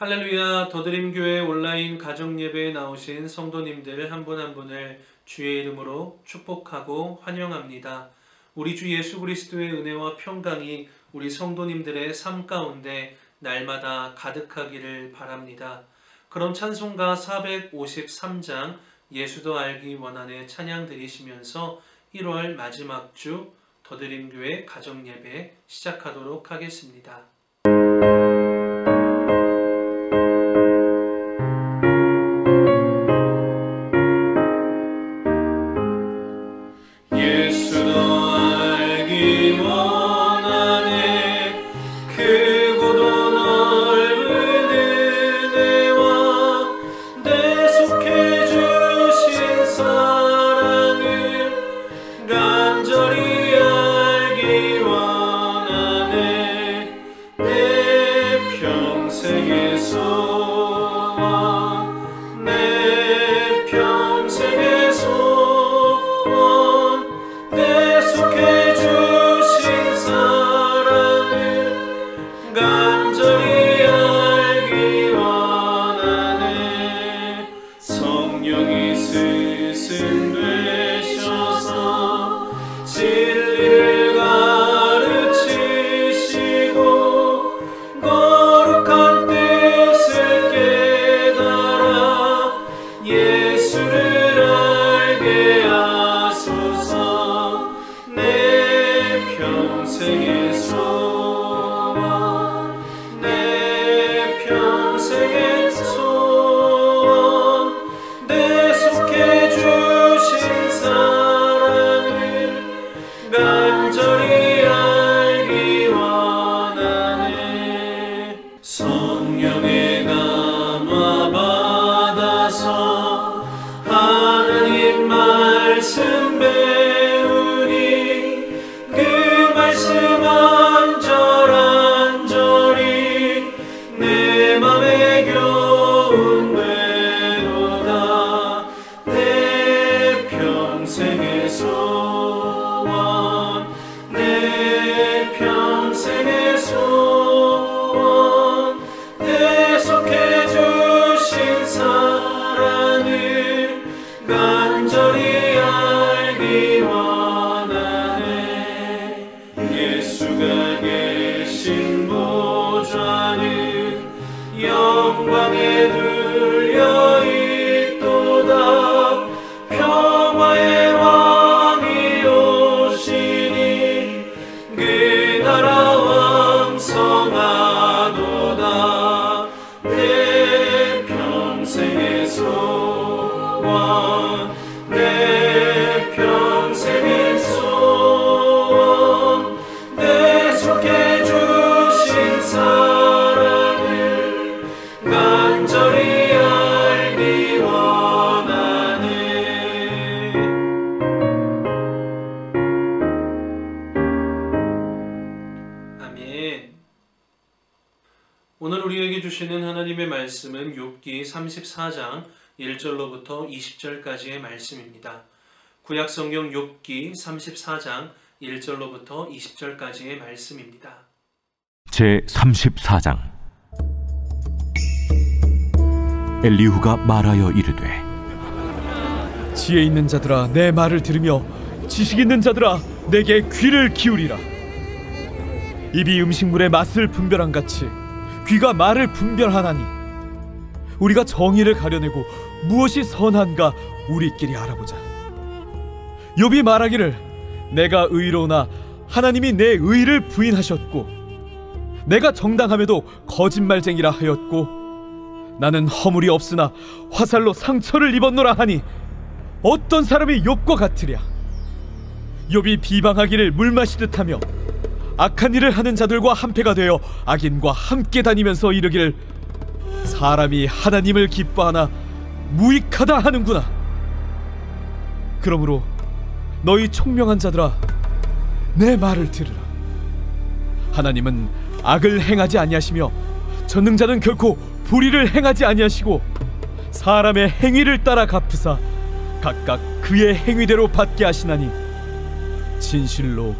할렐루야. 더드림교회 온라인 가정예배에 나오신 성도님들 한 분 한 분을 주의 이름으로 축복하고 환영합니다. 우리 주 예수 그리스도의 은혜와 평강이 우리 성도님들의 삶 가운데 날마다 가득하기를 바랍니다. 그럼 찬송가 453장 예수도 알기 원하네 찬양 드리시면서 1월 마지막 주 더드림교회 가정예배 시작하도록 하겠습니다. 오늘 우리에게 주시는 하나님의 말씀은 욥기 34장 1절로부터 20절까지의 말씀입니다. 구약성경 욥기 34장 1절로부터 20절까지의 말씀입니다. 제34장 엘리후가 말하여 이르되 지혜 있는 자들아 내 말을 들으며 지식 있는 자들아 내게 귀를 기울이라. 입이 음식물의 맛을 분별함같이 귀가 말을 분별하나니 우리가 정의를 가려내고 무엇이 선한가 우리끼리 알아보자. 욥이 말하기를 내가 의로우나 하나님이 내 의를 부인하셨고 내가 정당함에도 거짓말쟁이라 하였고 나는 허물이 없으나 화살로 상처를 입었노라 하니 어떤 사람이 욥과 같으랴. 욥이 비방하기를 물 마시듯 하며 악한 일을 하는 자들과 한패가 되어 악인과 함께 다니면서 이르기를 사람이 하나님을 기뻐하나 무익하다 하는구나. 그러므로 너희 총명한 자들아 내 말을 들으라. 하나님은 악을 행하지 아니하시며 전능자는 결코 불의를 행하지 아니하시고 사람의 행위를 따라 갚으사 각각 그의 행위대로 받게 하시나니 진실로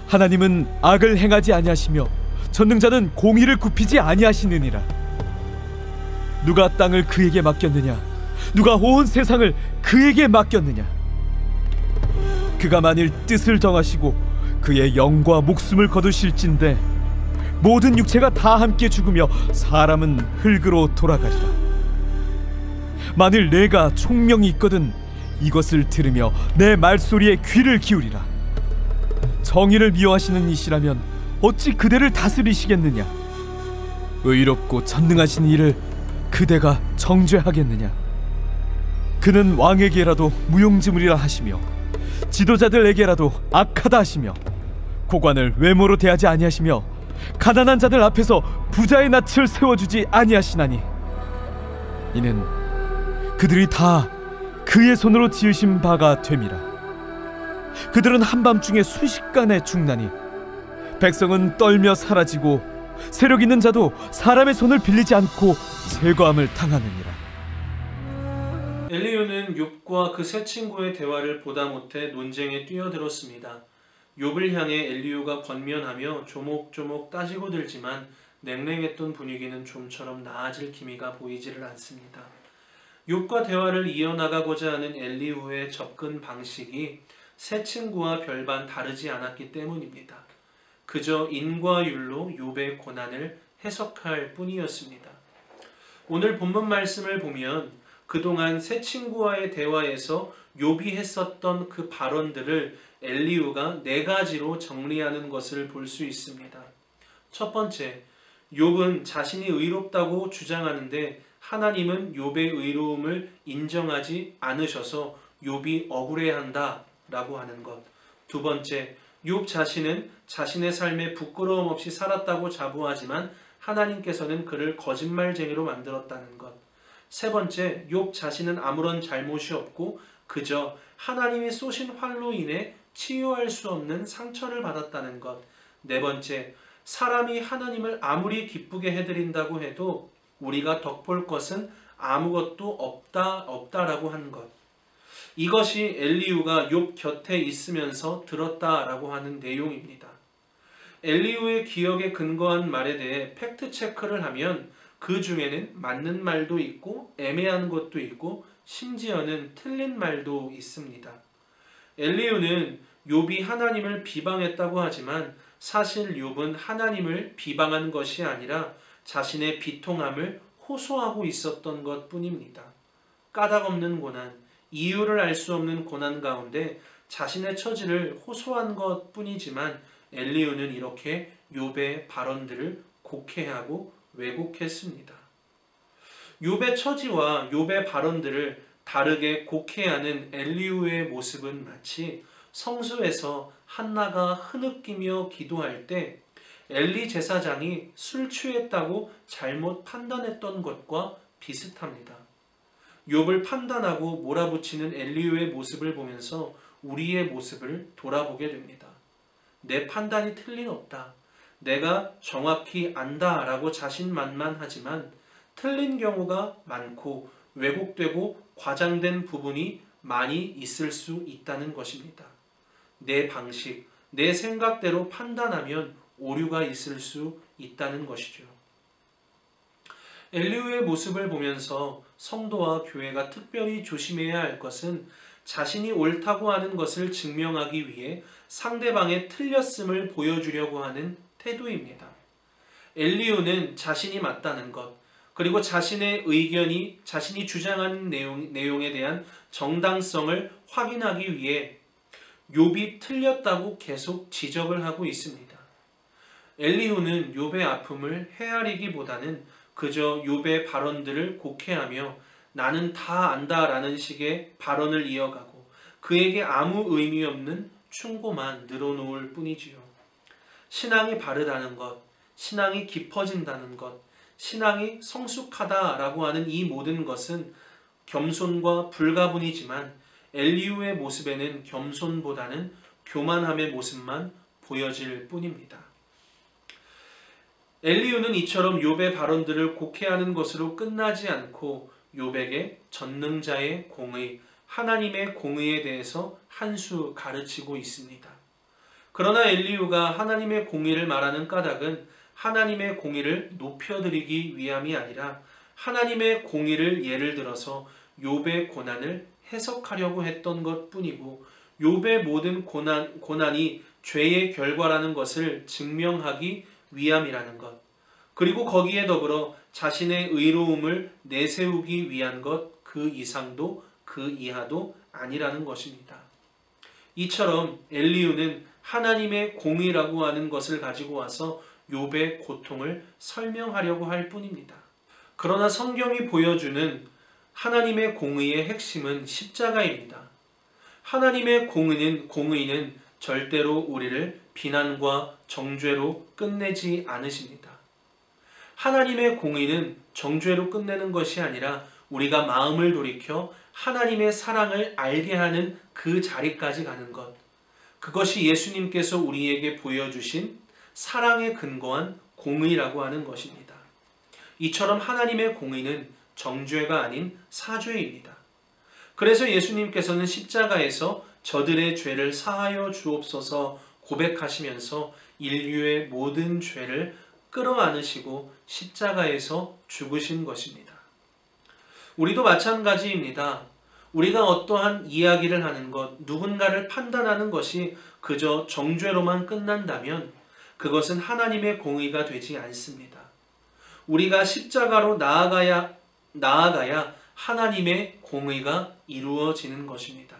하나님은 악을 행하지 아니하시며 전능자는 공의를 굽히지 아니하시느니라. 누가 땅을 그에게 맡겼느냐? 누가 온 세상을 그에게 맡겼느냐? 그가 만일 뜻을 정하시고 그의 영과 목숨을 거두실진데 모든 육체가 다 함께 죽으며 사람은 흙으로 돌아가리라. 만일 내가 총명이 있거든 이것을 들으며 내 말소리에 귀를 기울이라. 정의를 미워하시는 이시라면 어찌 그대를 다스리시겠느냐? 의롭고 전능하신 이를 그대가 정죄하겠느냐? 그는 왕에게라도 무용지물이라 하시며 지도자들에게라도 악하다 하시며 고관을 외모로 대하지 아니하시며 가난한 자들 앞에서 부자의 낯을 세워주지 아니하시나니 이는 그들이 다 그의 손으로 지으신 바가 됨이라. 그들은 한밤중에 순식간에 죽나니 백성은 떨며 사라지고 세력 있는 자도 사람의 손을 빌리지 않고 제거함을 당하느니라. 엘리후는 욥과 그 세 친구의 대화를 보다 못해 논쟁에 뛰어들었습니다. 욥을 향해 엘리후가 권면하며 조목조목 따지고 들지만 냉랭했던 분위기는 좀처럼 나아질 기미가 보이지를 않습니다. 욥과 대화를 이어나가고자 하는 엘리후의 접근 방식이 세 친구와 별반 다르지 않았기 때문입니다. 그저 인과 율로 욥의 고난을 해석할 뿐이었습니다. 오늘 본문 말씀을 보면 그동안 세 친구와의 대화에서 욥이 했었던 그 발언들을 엘리후가 네 가지로 정리하는 것을 볼 수 있습니다. 첫 번째, 욥은 자신이 의롭다고 주장하는데 하나님은 욥의 의로움을 인정하지 않으셔서 욥이 억울해한다 라고 하는 것. 두 번째, 욥 자신은 자신의 삶에 부끄러움 없이 살았다고 자부하지만 하나님께서는 그를 거짓말쟁이로 만들었다는 것. 세 번째, 욥 자신은 아무런 잘못이 없고 그저 하나님이 쏘신 활로 인해 치유할 수 없는 상처를 받았다는 것. 네 번째, 사람이 하나님을 아무리 기쁘게 해드린다고 해도 우리가 덕볼 것은 아무것도 없다라고 한 것. 이것이 엘리후가 욥 곁에 있으면서 들었다라고 하는 내용입니다. 엘리후의 기억에 근거한 말에 대해 팩트 체크를 하면 그 중에는 맞는 말도 있고 애매한 것도 있고 심지어는 틀린 말도 있습니다. 엘리후는 욥이 하나님을 비방했다고 하지만 사실 욥은 하나님을 비방한 것이 아니라 자신의 비통함을 호소하고 있었던 것뿐입니다. 까닭없는 고난, 이유를 알 수 없는 고난 가운데 자신의 처지를 호소한 것뿐이지만 엘리후는 이렇게 욥의 발언들을 곡해하고 왜곡했습니다. 욥의 처지와 욥의 발언들을 다르게 곡해하는 엘리후의 모습은 마치 성수에서 한나가 흐느끼며 기도할 때 엘리 제사장이 술 취했다고 잘못 판단했던 것과 비슷합니다. 욥을 판단하고 몰아붙이는 엘리후의 모습을 보면서 우리의 모습을 돌아보게 됩니다. 내 판단이 틀림없다. 내가 정확히 안다 라고 자신만만하지만 틀린 경우가 많고 왜곡되고 과장된 부분이 많이 있을 수 있다는 것입니다. 내 방식, 내 생각대로 판단하면 오류가 있을 수 있다는 것이죠. 엘리후의 모습을 보면서 성도와 교회가 특별히 조심해야 할 것은 자신이 옳다고 하는 것을 증명하기 위해 상대방의 틀렸음을 보여주려고 하는 태도입니다. 엘리후는 자신이 맞다는 것, 그리고 자신의 의견이 자신이 주장하는 내용에 대한 정당성을 확인하기 위해 욥이 틀렸다고 계속 지적을 하고 있습니다. 엘리후는 욥의 아픔을 헤아리기보다는 그저 욥의 발언들을 곡해하며 나는 다 안다라는 식의 발언을 이어가고 그에게 아무 의미 없는 충고만 늘어놓을 뿐이지요. 신앙이 바르다는 것, 신앙이 깊어진다는 것, 신앙이 성숙하다라고 하는 이 모든 것은 겸손과 불가분이지만 엘리후의 모습에는 겸손보다는 교만함의 모습만 보여질 뿐입니다. 엘리후는 이처럼 욥의 발언들을 곡해하는 것으로 끝나지 않고 욥에게 전능자의 공의, 하나님의 공의에 대해서 한 수 가르치고 있습니다. 그러나 엘리후가 하나님의 공의를 말하는 까닭은 하나님의 공의를 높여드리기 위함이 아니라 하나님의 공의를 예를 들어서 욥의 고난을 해석하려고 했던 것뿐이고 욥의 모든 고난이 죄의 결과라는 것을 증명하기 위함이라는 것, 그리고 거기에 더불어 자신의 의로움을 내세우기 위한 것, 그 이상도 그 이하도 아니라는 것입니다. 이처럼 엘리후는 하나님의 공의라고 하는 것을 가지고 와서 욥의 고통을 설명하려고 할 뿐입니다. 그러나 성경이 보여주는 하나님의 공의의 핵심은 십자가입니다. 하나님의 공의는 절대로 우리를 비난과 정죄로 끝내지 않으십니다. 하나님의 공의는 정죄로 끝내는 것이 아니라 우리가 마음을 돌이켜 하나님의 사랑을 알게 하는 그 자리까지 가는 것, 그것이 예수님께서 우리에게 보여주신 사랑에 근거한 공의라고 하는 것입니다. 이처럼 하나님의 공의는 정죄가 아닌 사죄입니다. 그래서 예수님께서는 십자가에서 저들의 죄를 사하여 주옵소서 고백하시면서 인류의 모든 죄를 끌어안으시고 십자가에서 죽으신 것입니다. 우리도 마찬가지입니다. 우리가 어떠한 이야기를 하는 것, 누군가를 판단하는 것이 그저 정죄로만 끝난다면 그것은 하나님의 공의가 되지 않습니다. 우리가 십자가로 나아가야 하나님의 공의가 이루어지는 것입니다.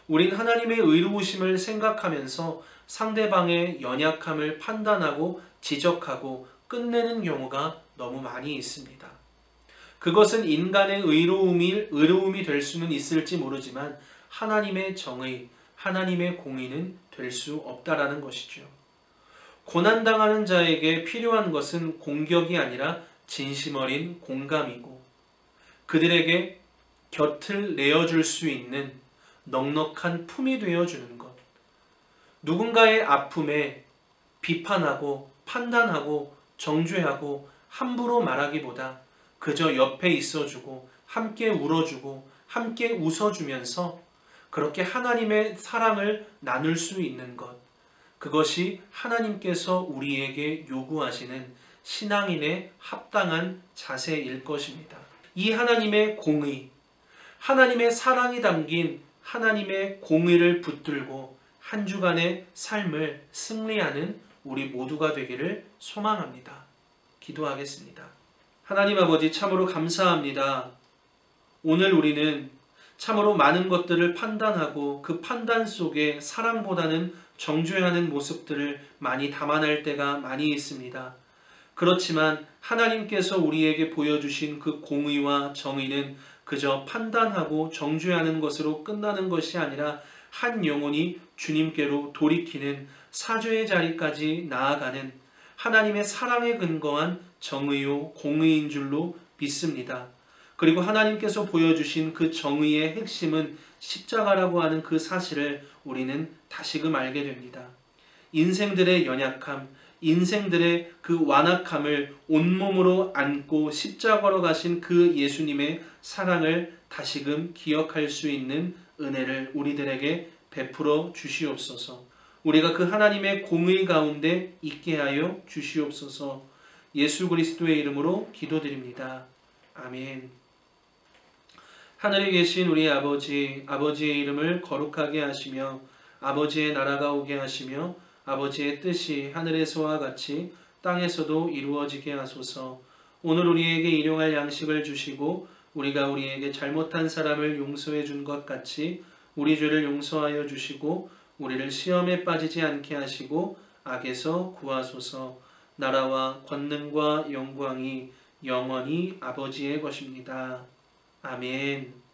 우린 하나님의 의로우심을 생각하면서 상대방의 연약함을 판단하고 지적하고 끝내는 경우가 너무 많이 있습니다. 그것은 인간의 의로움이 될 수는 있을지 모르지만 하나님의 정의, 하나님의 공의는 될 수 없다라는 것이죠. 고난당하는 자에게 필요한 것은 공격이 아니라 진심 어린 공감이고 그들에게 곁을 내어줄 수 있는 넉넉한 품이 되어주는 것. 누군가의 아픔에 비판하고 판단하고 정죄하고 함부로 말하기보다 그저 옆에 있어주고 함께 울어주고 함께 웃어주면서 그렇게 하나님의 사랑을 나눌 수 있는 것, 그것이 하나님께서 우리에게 요구하시는 신앙인의 합당한 자세일 것입니다. 이 하나님의 공의, 하나님의 사랑이 담긴 하나님의 공의를 붙들고 한 주간의 삶을 승리하는 우리 모두가 되기를 소망합니다. 기도하겠습니다. 하나님 아버지, 참으로 감사합니다. 오늘 우리는 참으로 많은 것들을 판단하고 그 판단 속에 사랑보다는 정죄하는 모습들을 많이 담아낼 때가 많이 있습니다. 그렇지만 하나님께서 우리에게 보여주신 그 공의와 정의는 그저 판단하고 정죄하는 것으로 끝나는 것이 아니라 한 영혼이 주님께로 돌이키는 사죄의 자리까지 나아가는 하나님의 사랑에 근거한 정의요 공의인 줄로 믿습니다. 그리고 하나님께서 보여주신 그 정의의 핵심은 십자가라고 하는 그 사실을 우리는 다시금 알게 됩니다. 인생들의 연약함, 인생들의 그 완악함을 온몸으로 안고 십자가로 가신 그 예수님의 사랑을 다시금 기억할 수 있는 은혜를 우리들에게 베풀어 주시옵소서. 우리가 그 하나님의 공의 가운데 있게 하여 주시옵소서. 예수 그리스도의 이름으로 기도드립니다. 아멘. 하늘에 계신 우리 아버지, 아버지의 이름을 거룩하게 하시며 아버지의 나라가 오게 하시며 아버지의 뜻이 하늘에서와 같이 땅에서도 이루어지게 하소서. 오늘 우리에게 일용할 양식을 주시고 우리가 우리에게 잘못한 사람을 용서해 준 것 같이 우리 죄를 용서하여 주시고 우리를 시험에 빠지지 않게 하시고 악에서 구하소서. 나라와 권능과 영광이 영원히 아버지의 것입니다. 아멘.